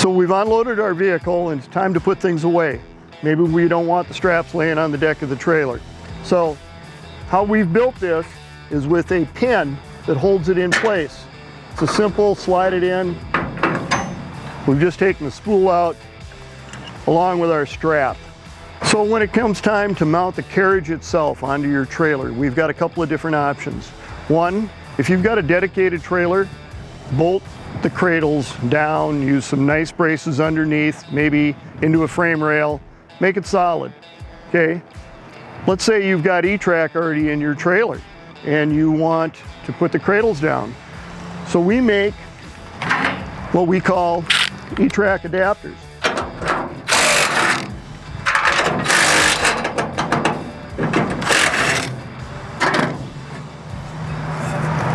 So we've unloaded our vehicle and it's time to put things away. Maybe we don't want the straps laying on the deck of the trailer. So how we've built this is with a pin that holds it in place. It's a simple slide it in. We've just taken the spool out along with our strap. So when it comes time to mount the carriage itself onto your trailer, we've got a couple of different options. One, if you've got a dedicated trailer, bolt the cradles down, use some nice braces underneath, maybe into a frame rail, make it solid, okay? Let's say you've got E-track already in your trailer and you want to put the cradles down. So we make what we call E-track adapters.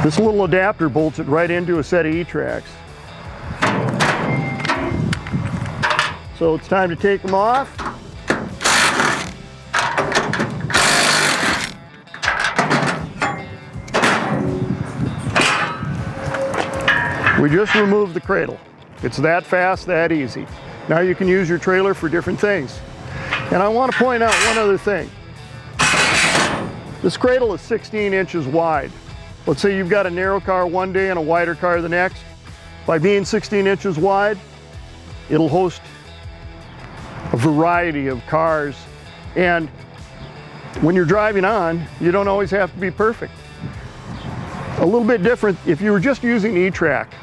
This little adapter bolts it right into a set of E-tracks. So it's time to take them off. We just removed the cradle. It's that fast, that easy. Now you can use your trailer for different things. And I want to point out one other thing. This cradle is 16 inches wide. Let's say you've got a narrow car one day and a wider car the next. By being 16 inches wide, it'll host a variety of cars. And when you're driving on, you don't always have to be perfect. A little bit different, if you were just using E-track,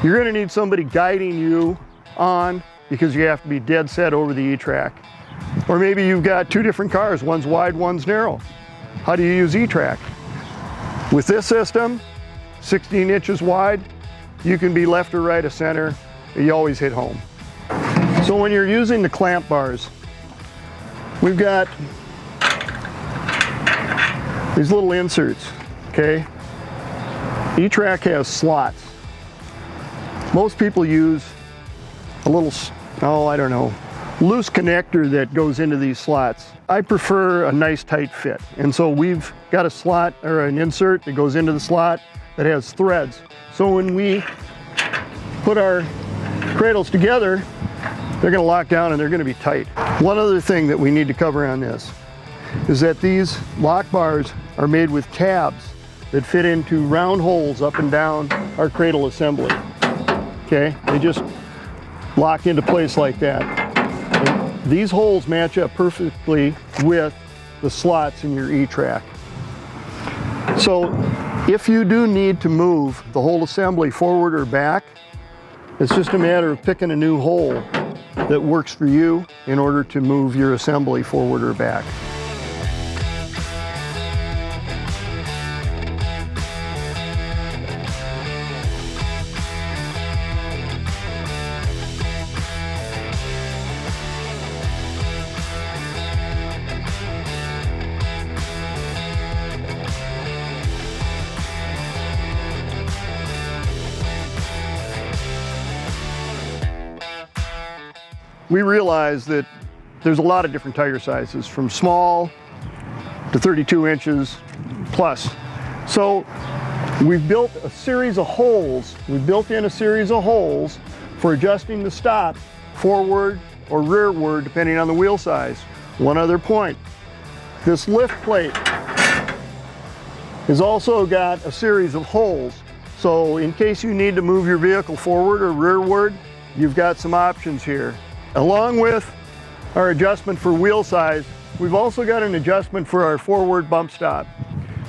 you're gonna need somebody guiding you on because you have to be dead set over the E-track. Or maybe you've got two different cars, one's wide, one's narrow. How do you use E-track? With this system, 16 inches wide, you can be left or right of center, you always hit home. So when you're using the clamp bars, we've got these little inserts, okay? E-track has slots. Most people use a little, loose connector that goes into these slots. I prefer a nice tight fit. And so we've got a slot or an insert that goes into the slot that has threads. So when we put our cradles together, they're gonna lock down and they're gonna be tight. One other thing that we need to cover on this is that these lock bars are made with tabs that fit into round holes up and down our cradle assembly. Okay, they just lock into place like that. And these holes match up perfectly with the slots in your E-track. So if you do need to move the whole assembly forward or back, it's just a matter of picking a new hole that works for you in order to move your assembly forward or back. We realize that there's a lot of different tire sizes, from small to 32 inches plus. So we've built a series of holes. We've built in a series of holes for adjusting the stop forward or rearward, depending on the wheel size. One other point, this lift plate has also got a series of holes. So in case you need to move your vehicle forward or rearward, you've got some options here. Along with our adjustment for wheel size, we've also got an adjustment for our forward bump stop.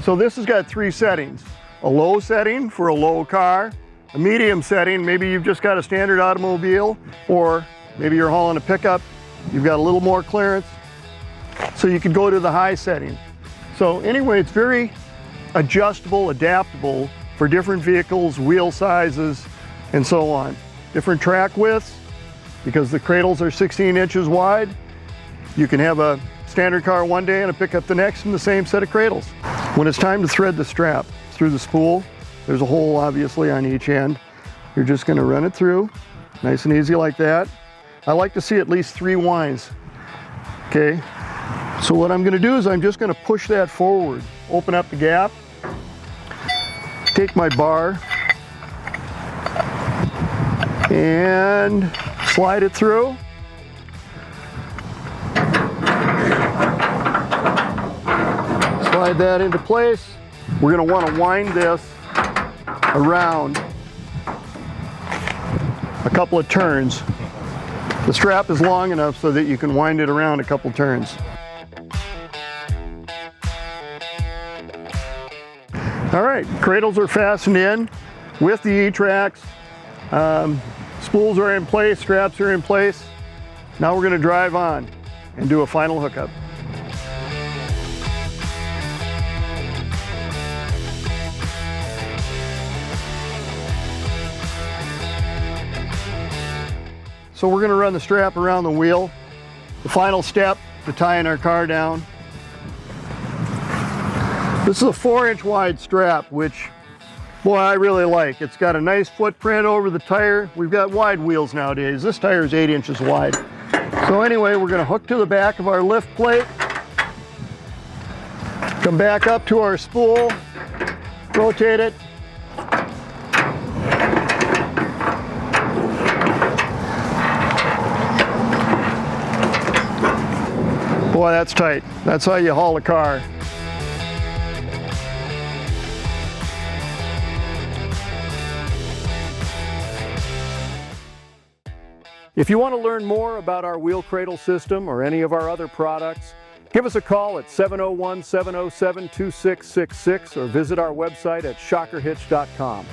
So this has got three settings. A low setting for a low car, a medium setting, maybe you've just got a standard automobile, or maybe you're hauling a pickup, you've got a little more clearance, so you could go to the high setting. So anyway, it's very adjustable, adaptable for different vehicles, wheel sizes, and so on. Different track widths. Because the cradles are 16 inches wide, you can have a standard car one day and a pickup the next in the same set of cradles. When it's time to thread the strap through the spool, there's a hole obviously on each end. You're just gonna run it through, nice and easy like that. I like to see at least 3 winds, okay? So what I'm gonna do is I'm just gonna push that forward, open up the gap, take my bar, and slide it through. Slide that into place. We're going to want to wind this around a couple of turns. The strap is long enough so that you can wind it around a couple turns. All right, cradles are fastened in with the E-tracks. Spools are in place, straps are in place. Now we're going to drive on and do a final hookup. So we're going to run the strap around the wheel. The final step to tying our car down. This is a 4-inch wide strap, which, boy, I really like. It's got a nice footprint over the tire. We've got wide wheels nowadays. This tire is 8 inches wide. So anyway, we're going to hook to the back of our lift plate. Come back up to our spool. Rotate it. Boy, that's tight. That's how you haul a car. If you want to learn more about our wheel cradle system or any of our other products, give us a call at 701-707-2666 or visit our website at shockerhitch.com.